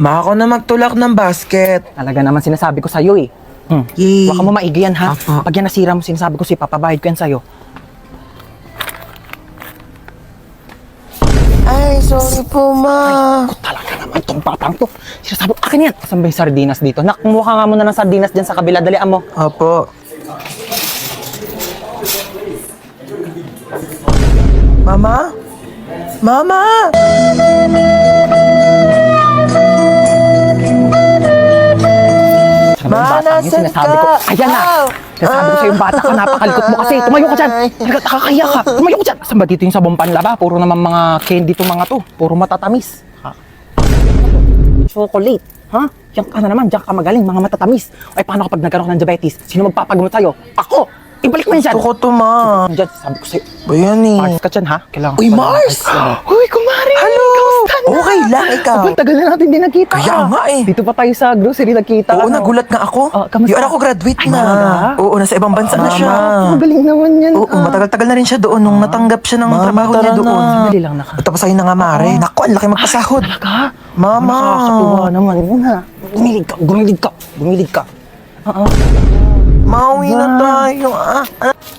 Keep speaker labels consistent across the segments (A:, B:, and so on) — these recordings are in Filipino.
A: Ma, ako na magtulak ng basket.
B: Talaga naman sinasabi ko sa'yo eh.
A: Yay.
B: Huwag ka mo maigi yan ha.
A: Apo.
B: Pag yan nasira mo, sinasabi ko sa'yo, papabayad ko yan sa'yo.
A: Ay, sorry po, ma.
B: Ako talaga naman itong batang to. Sinasabi ko, akin yan. Saan ba yung sardinas dito? Nak, kumuha nga muna ng sardinas dyan sa kabila. Dalian mo.
A: Opo. Mama? Mama!
B: Sabi yung batang yun,
A: nasan
B: sinasabi ko,
A: ka?
B: ayan na. Sinasabi ko sa'yo yung bata ka, napakalikot mo kasi. Tumayo ka dyan. Talaga, nakakaya ka. Tumayo ka dyan. Saan ba dito yung sabong panlaba? Puro naman mga candy to mga to. Puro matatamis. Ha? Chocolate. Ha? Diyan ka na naman. Diyan ka magaling. Mga matatamis. Ay, paano kapag nagkaroon ka ng diabetes? Sino magpapagamot sa'yo? Ako! Ibalik mo yan dyan.
A: Gusto ko to, ma.
B: Dyan, sabi ko sa'yo.
A: Ba yan eh?
B: Mars ka dyan, ha? Kailangan
A: Uy,
B: ko pa
A: Mars!
B: ng- Uy, kumari!
A: Hello!
B: Kamusta na?
A: Okay lang, ikaw.
B: Abang, tagal na natin din nagkita.
A: Kaya nga eh.
B: Dito pa tayo sa grocery nagkita.
A: Oo,
B: ano?
A: nagulat nga ako.
B: Kamusta?
A: Yung anak ko graduate
B: Ay,
A: na.
B: talaga?
A: Oo, nasa ibang bansa na siya.
B: Magaling naman yan.
A: Oo, matagal-tagal na rin siya doon nung natanggap siya ng trabaho niya doon.
B: Sandali lang naka.
A: Tapos ayun na nga, Mare. Naku, ang laki magpasahod.
B: Talaga?
A: Mama.
B: Nakakatuwa naman. Yun ha. Gumilig ka. Oo.
A: Mauwi na tayo.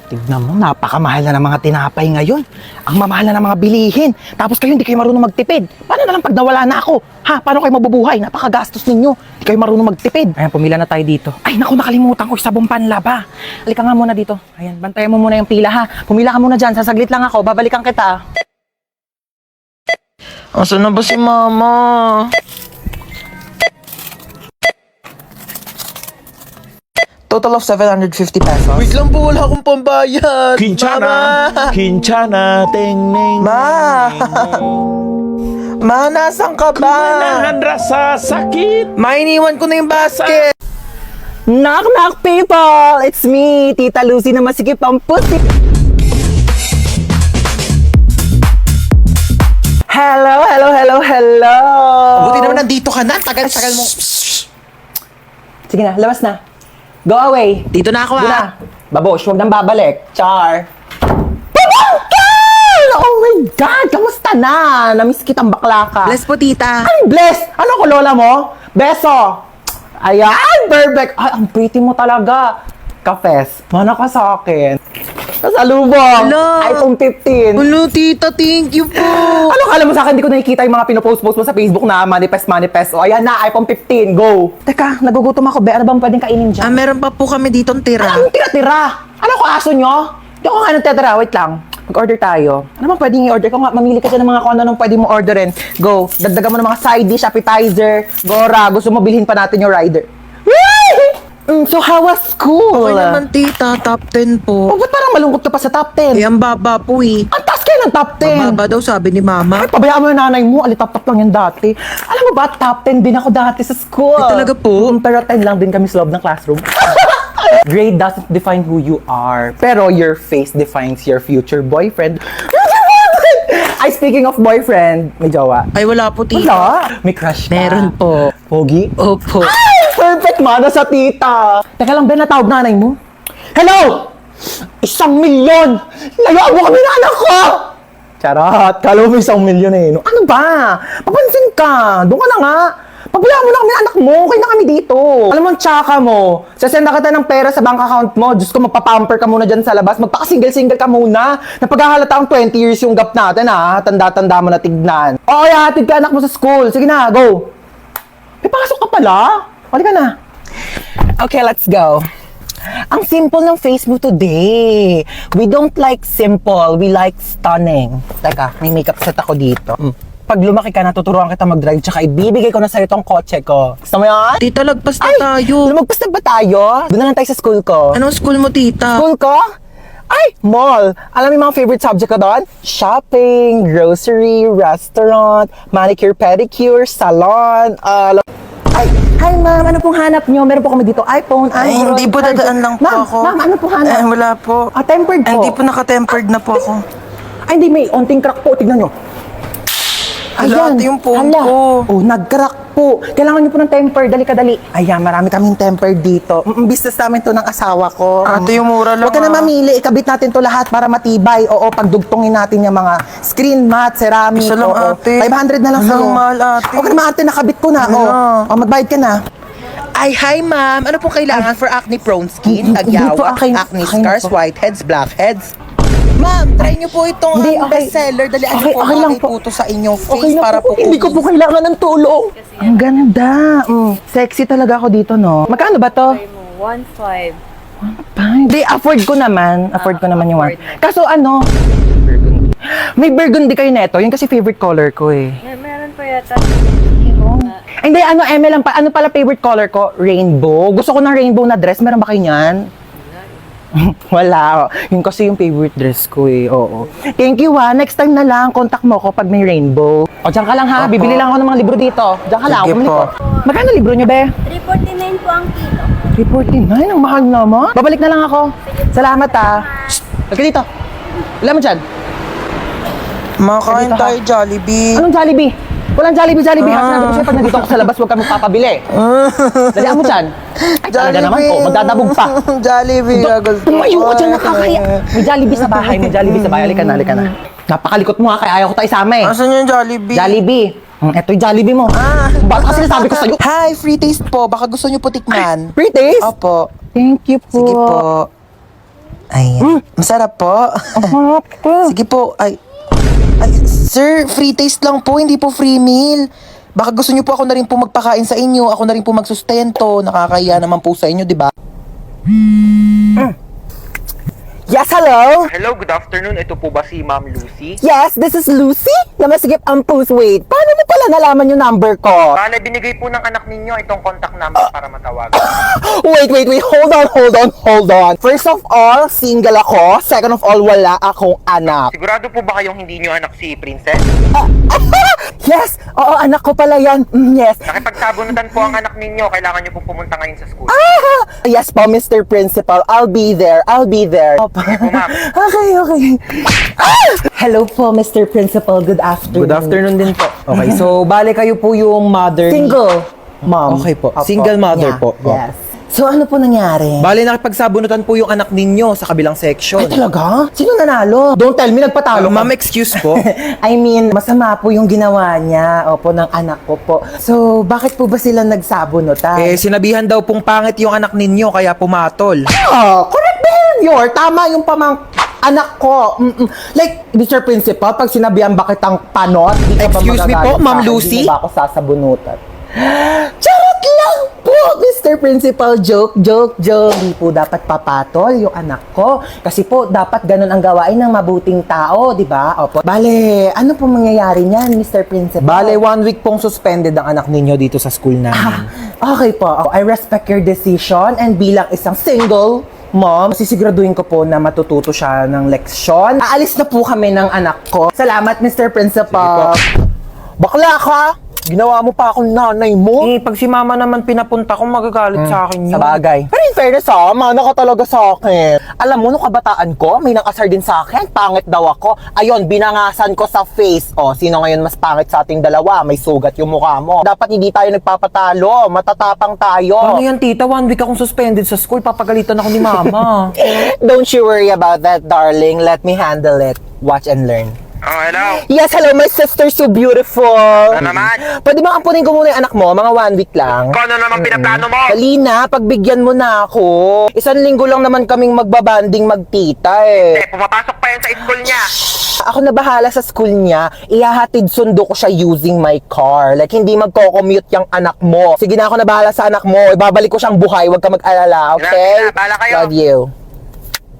B: Tignan mo, napakamahal na ng mga tinapay ngayon. Ang mamahal na ng mga bilihin. Tapos kayo hindi kayo marunong magtipid. Paano na lang pag nawala na ako? Ha? Paano kayo mabubuhay? Napakagastos ninyo. Hindi kayo marunong magtipid. Ayan, pumila na tayo dito. Ay, naku, nakalimutan ko yung sabong panlaba. Halika nga muna dito. Ayan, bantayan mo muna yung pila ha. Pumila ka muna dyan. Sasaglit lang ako. Babalikan kita.
A: Asan na ba si Mama? Total of 750 pesos. Wait lang po, wala akong pambayad.
C: Kinchana, Kinchana, ting ning.
A: Ma! Ma, nasan ka ba?
C: Manahan rasa sakit.
A: Ma, iniwan ko na yung basket.
B: Knock, knock, people! It's me, Tita Lucy na masikip ang pusi. Hello!
A: Buti naman nandito ka na. Tagal-tagal mo.
B: Sige na, labas na. Go away.
A: Dito na ako
B: Doon na. Babosh, huwag nang babalik. Char. Pabangkel! Oh my God! Kamusta na? Namiss kitang bakla ka.
A: Bless po, tita.
B: Ay, bless! Ano ko, lola mo? Beso! Ayan, perfect! Ay, ang pretty mo talaga. Kafes, mana ka sa akin. Kasalubong!
A: Hello.
B: iPhone 15.
A: Hello, tita. Thank you po.
B: Ano kala mo sa akin, di ko nakikita yung mga pinopost-post mo sa Facebook na manifest. O, ayan na, iPhone 15, go! Teka, nagugutom ako, be. Ano bang pwedeng kainin dyan?
A: Meron pa po kami dito tira.
B: Anong tira-tira? Ano ko, aso nyo? Di ako nga nagtitira. Wait lang. Mag-order tayo. Ano bang pwedeng i-order ko nga? Mamili ka dyan ng mga kung ano pwede mo orderin. Go. Dagdagan mo ng mga side dish, appetizer, gora. Gusto mo bilhin pa natin yung rider. So how was school?
A: Okay naman, tita. Top 10 po.
B: Oh, ba't parang malungkot ka pa sa top 10?
A: Eh, ang baba po eh.
B: Ang taas kayo ng top 10.
A: Mababa daw, sabi ni mama.
B: Ay, pabayaan mo yung nanay mo. Alitap-tap lang yan dati. Alam mo ba, top 10 din ako dati sa school.
A: Eh, talaga po?
B: Pero 10 lang din kami sa loob ng classroom. Grade doesn't define who you are. Pero your face defines your future boyfriend. Ay, speaking of boyfriend, may jowa.
A: Ay, wala po, tita.
B: Wala? May crush ka?
A: Meron po.
B: Pogi?
A: Opo.
B: Ay, perfect mana sa tita. Teka lang, Ben, natawag nanay mo. Hello! 1,000,000! Layuan mo kami na anak ko! Charot, kala mo 1,000,000 eh. No? Ano ba? Papansin ka. Doon ka na nga. Pabayaan mo na kami anak mo. Okay na kami dito. Alam mo, ang tsaka mo. Sasend na kita ng pera sa bank account mo. Diyos ko, magpapamper ka muna dyan sa labas. Magpaka-single-single ka muna. Napaghahalata ang 20 years yung gap natin ha. Tanda-tanda mo na tignan. O kaya, hatid ka anak mo sa school. Sige na, go. May pasok ka pala. Wali ka na. Okay, let's go. Ang simple ng face mo today. We don't like simple. We like stunning. Teka, may makeup set ako dito. Pag lumaki ka, natuturuan kita mag-drive tsaka ibibigay ko na sa'yo tong kotse ko. Gusto mo yan?
A: Tita, lagpas na
B: Ay,
A: tayo.
B: lumagpas na ba tayo? Doon na lang tayo sa school ko.
A: Anong school mo, tita?
B: School ko? Ay, mall. Alam mo yung mga favorite subject ko doon? Shopping, grocery, restaurant, manicure, pedicure, salon, Ay, hi ma'am, ano pong hanap nyo? Meron po kami dito iPhone,
A: Ay,
B: Android,
A: hindi po,
B: charger.
A: dadaan lang po
B: Ma'am,
A: ako.
B: Ma'am, ano po hanap?
A: Wala po.
B: Tempered po.
A: Ay, hindi po naka-tempered na po ako.
B: Ay, hindi, may onting crack po. Tignan nyo.
A: Hala, ate, yung phone
B: hala.
A: ko.
B: Oh, nag-crack po. Kailangan niyo po ng temper. Dali ka, dali. Ayan, marami kaming temper dito. Business namin to ng asawa ko.
A: Ate, yung mura lang,
B: Huwag ka na
A: ah.
B: mamili. Ikabit natin to lahat para matibay. Oo, pagdugtungin natin yung mga screen mat, ceramic.
A: Isa lang,
B: oo.
A: ate.
B: 500 na lang
A: Hala,
B: sa'yo.
A: mahal, ate.
B: Huwag ka na ate, nakabit ko na.
A: Hala.
B: Oh, magbayad ka na.
D: Ay, hi ma'am. Ano pong kailangan for acne-prone skin?
B: Hindi po,
D: Tagyawak,
B: akin-
D: acne
B: akin
D: scars,
B: po.
D: whiteheads, blackheads. Ma'am, try niyo po itong
B: Hindi,
D: ang
B: okay.
D: bestseller. Dalian
B: Okay,
D: niyo po
B: okay lang
D: bakit
B: po.
D: po ito sa inyong face
B: Okay na
D: para po
B: Hindi ko po kailangan ng tulong. Ang ganda. Sexy talaga ako dito, no? Magkano ba to?
E: 1.5.
B: Hindi, afford ko naman. Afford ko naman yung one. Kaso ano? Burgundy. May burgundy kayo neto. Yun kasi favorite color ko eh.
E: Meron po yata.
B: Hindi, ano, lang pa. Ano pala favorite color ko? Rainbow. Gusto ko ng rainbow na dress. Meron ba kayo niyan? Wala. Yun kasi yung favorite dress ko eh. Oo. Thank you Next time na lang, contact mo ko pag may rainbow. O, dyan ka lang ha. Bibili lang ako ng mga libro dito. Dyan ka lang.
A: Sige
B: Bumili
A: po.
B: ko. Magkano libro nyo, be?
E: 349 po ang kilo.
B: 349? Ang mahal naman. Babalik na lang ako. Salamat Shh! Halika dito. Wala mo dyan.
A: Makain
B: Dito, ha?
A: tayo, Jollibee.
B: Anong Jollibee? Walang Jollibee. Ha? Sinabi ko sa'yo, pag nandito ako sa labas, huwag ka magpapabili. Dalihan mo dyan. Ay, talaga naman po. Magdadabog pa.
A: Jollibee.
B: Tumayo ka dyan, nakakaya. May Jollibee sa bahay. Halika na. Napakalikot mo ha, kaya ayaw ko tayo isama eh.
A: Asan yung Jollibee?
B: Jollibee. Eto yung Jollibee mo. Bakit kasi nasabi ko sa'yo?
D: Hi, free taste po. Baka gusto niyo po tikman.
B: Free taste?
D: Opo.
B: Thank you po.
D: Sige po. Ayan. Masarap po.
B: Sarap po.
D: Sige po. Ay, sir, free taste lang po, hindi po free meal. Baka gusto niyo po ako na rin po magpakain sa inyo, ako na rin po magsustento. Nakakahiya naman po sa inyo, di ba?
B: Yes, hello?
F: Hello, good afternoon. Ito po ba si Ma'am Lucy?
B: Yes, this is Lucy. Namasigip ang post. Wait, paano mo pala nalaman yung number ko?
F: Bale, binigay po ng anak ninyo itong contact number para matawagan.
B: Wait. Hold on. First of all, single ako. Second of all, wala akong anak.
F: Sigurado po ba kayong hindi nyo anak si Princess?
B: Yes! Oo, anak ko pala yan. Yes.
F: Nakipagsabunutan po ang anak ninyo. Kailangan nyo po pumunta ngayon sa school.
B: Yes po, Mr. Principal. I'll be there.
F: Sige po, ma'am.
B: Okay. Hello po, Mr. Principal. Good afternoon.
G: Good afternoon din po. Okay, so bale kayo po yung mother ni...
B: Single, mom.
G: Okay po.
B: Opo.
G: Single mother po.
B: Yes. So, ano po nangyari?
G: Bale nakipagsabunutan po yung anak ninyo sa kabilang section.
B: Ay, talaga? Sino nanalo? Don't tell me, nagpatalo ka.
G: Ma'am, excuse po.
B: I mean, masama po yung ginawa niya, opo, ng anak ko po. So, bakit po ba sila nagsabunutan?
G: Sinabihan daw pong pangit yung anak ninyo kaya pumatol.
B: Correct behavior. Tama yung anak ko. Like, Mr. Principal, pag sinabihan bakit ang panot, di ka ba
G: Excuse me po,
B: magagalit
G: Ma'am
B: sa akin?
G: Lucy?
B: Di ba ako sasabunutan? Charot lang po, Mr. Principal. Joke. Di po dapat papatol yung anak ko. Kasi po, dapat ganun ang gawain ng mabuting tao, di ba? Opo. Bale, ano po mangyayari niyan, Mr. Principal?
G: Bale 1 week pong suspended ang anak ninyo dito sa school namin.
B: Okay po. I respect your decision and bilang isang single mom, sisiguraduhin ko po na matututo siya ng leksyon. Aalis na po kami ng anak ko. Salamat, Mr. Principal. Bakla ka! Ginawa mo pa akong nanay mo.
G: Pag si mama naman pinapunta ko, magagalit sa akin yun.
B: Sa bagay. Pero in fairness mana ka talaga sa akin. Alam mo, nung kabataan ko, may nakasar din sa akin. Pangit daw ako. Ayun, binangasan ko sa face. O, sino ngayon mas pangit sa ating dalawa? May sugat yung mukha mo. Dapat hindi tayo nagpapatalo. Matatapang tayo.
G: Ano yan, tita? 1 week akong suspended sa school. Papagalitan ako ni mama.
B: Don't you worry about that, darling. Let me handle it. Watch and learn.
F: Oh, hello.
B: Yes, hello, my sister, so beautiful.
F: Ano naman?
B: Pwede ba ampunin ko muna yung anak mo? Mga 1 week lang.
F: Kung ano naman pinaplano mo?
B: Dali na, pagbigyan mo na ako. 1 linggo lang naman kaming magbabanding magtita
F: Pumapasok pa yan sa school niya.
B: Ako na bahala sa school niya. Ihahatid sundo ko siya using my car. Like, hindi magko-commute yung anak mo. Sige na, ako na bahala sa anak mo. Ibabalik ko siyang buhay. Huwag ka mag-alala, okay?
F: Sige na, bahala kayo.
B: Love you.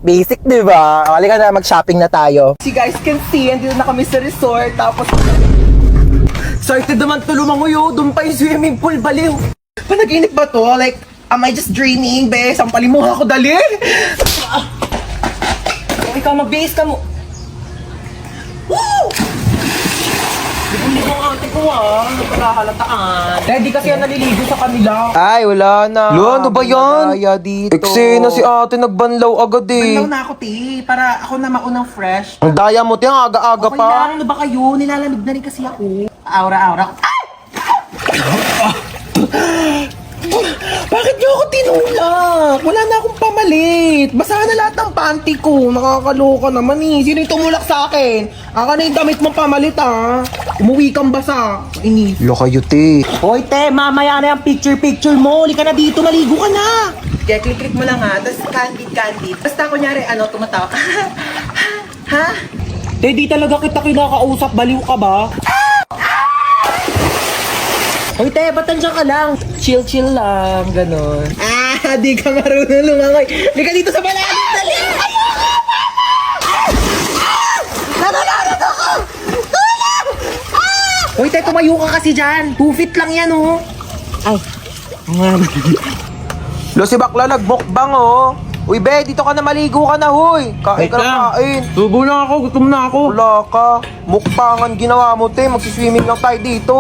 B: Basic, di ba? Halika na, mag-shopping na tayo.
D: You guys can see, andito na kami sa resort. Tapos,
A: Excited naman tulumanguyo. Doon pa yung swimming pool, baliw.
D: panaginip ba to? Like, am I just dreaming, be?
A: Sampalin mo ako, dali.
D: Kung ikaw mag-base ka mo. Woo!
A: Hindi ko ate ko napakahalataan.
D: Hindi kasi yan naliligo sa kanila.
A: Ay, wala na.
D: Lo, ano ba yan?
A: Madaya dito.
D: Eksena
A: si ate, nagbanlaw agad
D: Banlaw na ako, te. Para ako na maunang fresh.
A: Ang daya mo, tiyang aga-aga
D: Okay lang, ano ba kayo? Nilalamig na rin kasi ako.
B: Aura-aura. Bakit niyo ako tinulak? Wala na akong pamalit. Basa na lahat ng panty ko. Nakakaloka naman eh. Sino yung tumulak sa akin? Aka na yung damit mong pamalit ha. Umuwi kang basa. Inis.
A: Lo kayo, te.
B: Hoy te, mamaya na yung picture mo. Huli ka na dito, maligo ka na.
D: Kaya click mo lang ha, tapos candid. Basta kunyari, tumatawa. Ha?
B: Te, di talaga kita kinakausap. Baliw ka ba? Hoy te, ba't nandiyan ka lang? Chill lang, ganon.
D: Di ka marunong lumangoy. Di ka dito sa malalim, dali! Nananarad ako!
B: Hoy te, tumayo ka kasi dyan. 2 feet lang yan oh. Ay,
A: Lo, si bakla nagmukbang, oh. Uy, be, dito ka na maligo ka na, huy. Kain ka na kain.
B: Subo na ako, gutom na ako.
A: Wala ka. Mukbangan ginawa mo, te. Magsiswimming lang tayo dito.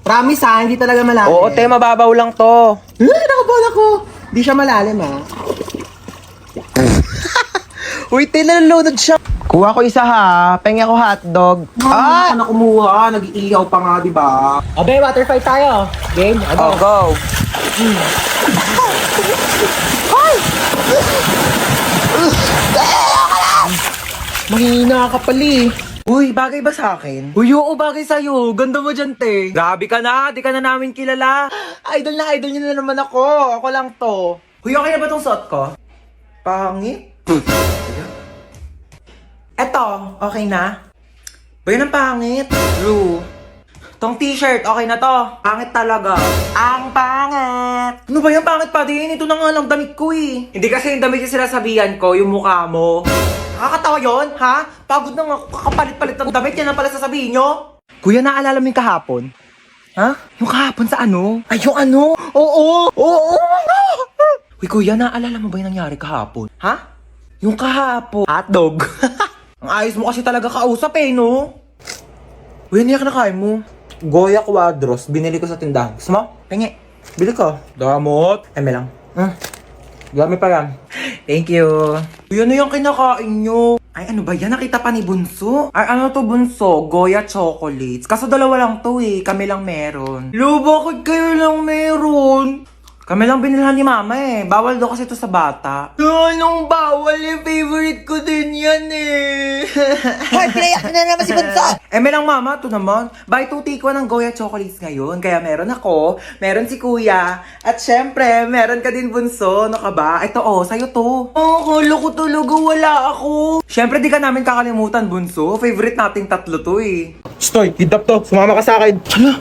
B: Promise ha, hindi talaga malalim.
A: Oo, te, mababaw lang to.
B: Nakabala ko. Di siya malalim ha.
A: Uy, te, nalulunod siya. Kuha ko isa ha. Pengi ako hotdog.
B: Ay! Ano kumuha? Nag-iiyaw pa nga, di ba? Abe, water fight tayo. Game?
A: Oh, go.
B: Mahina ka pali.
A: Uy, bagay ba sa akin?
B: Uy, oo, bagay sa'yo. Ganda mo dyan, te.
A: Grabe ka na. Di ka na namin kilala.
B: Idol niyo na naman ako. Ako lang to.
A: Uy, okay na ba tong suot ko? Pangit.
B: Eto, okay na?
A: Ba yun ang pangit? Blue. Tong t-shirt, okay na to. Pangit talaga.
B: Ang pangit.
A: Ano ba yung pangit pa din? Ito na nga lang damit ko eh. Hindi kasi yung damit yung sinasabihan ko, yung mukha mo. Nakakatawa yun, ha? Pagod na nga kakapalit-palit ng damit, yan ang pala sasabihin nyo.
B: Kuya, naalala mo yung kahapon?
A: Ha? Yung kahapon sa ano?
B: Ay, yung ano? Oo!
A: Uy, kuya, naalala mo ba yung nangyari kahapon? Ha? Yung kahapon. Hotdog. Ang ayos mo kasi talaga kausap eh, no? Uy, ano yung kinakain mo?
B: Goya Quadros, binili ko sa tindahan. Gusto mo?
A: Pengi.
B: Bili ko.
A: Damot.
B: Eme lang. Dami pa yan.
A: Thank you. Uy, ano yung kinakain nyo? Ay, ano ba yan? Nakita pa ni Bunso? Ay, ano to, Bunso? Goya chocolates. Kaso dalawa lang to eh. Kami lang meron. Lo, bakit kayo lang meron? Kami lang binilhan ni Mama eh. Bawal daw kasi to sa bata. Anong bawal eh? Favorite ko din yan eh.
D: Hoy, pinayak na naman si Bunso!
A: May lang Mama, to naman. Buy 2 take 1 ng Goya chocolates ngayon. Kaya meron ako, meron si Kuya, at syempre, meron ka din Bunso. Ano ka ba? Ito sa'yo to. Kala ko talaga wala ako. Syempre, di ka namin kakalimutan, Bunso. Favorite nating tatlo to eh.
B: Stoy, kidnap to. Sumama ka sa akin.
A: Hala,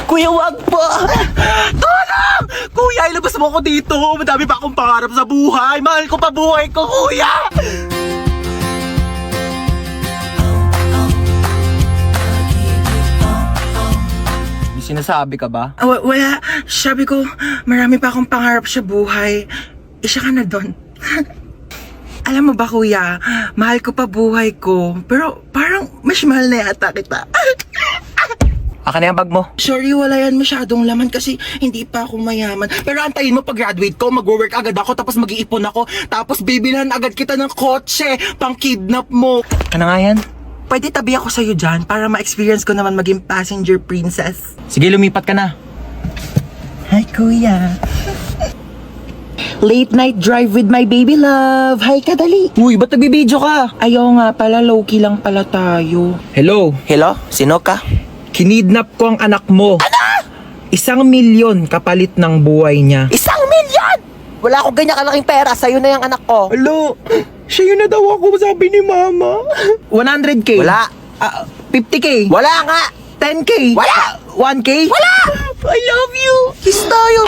A: Kuya, wag pa. Tulong! Kuya, ilabas mo ako dito. Madami pa akong pangarap sa buhay. Mahal ko pa buhay ko, Kuya! May sinasabi ka ba?
D: Wala. Sabi ko, marami pa akong pangarap sa buhay. Isa ka na doon. Alam mo ba, kuya, mahal ko pa buhay ko. Pero parang mas mahal na yata kita.
A: Aka na yung bag mo.
D: Sorry, wala yan masyadong laman kasi hindi pa ako mayaman. Pero antayin mo, pag-graduate ko, mag-work agad ako, tapos mag-iipon ako, tapos bibilhan agad kita ng kotse, pang-kidnap mo.
A: Ano nga yan?
D: Pwede tabi ako sa'yo dyan para ma-experience ko naman maging passenger princess.
A: Sige, lumipat ka na.
D: Hi, kuya. Late night drive with my baby love. Hi, kadali.
A: Uy, ba't nagbibideo ka?
D: Ayaw nga pala, low-key lang pala tayo.
A: Hello?
D: Hello? Sino ka?
A: Kinidnap ko ang anak mo. Ano? 1 milyon kapalit ng buhay niya.
D: 1 milyon! Wala akong ganyan kalaking pera. Sa'yo na yung anak ko.
A: Hello? Siya yun na daw ako, sabi ni Mama. 100K?
D: Wala.
A: 50K?
D: Wala nga.
A: 10K?
D: Wala.
A: 1K?
D: Wala!
A: I love you!
D: Kiss tayo.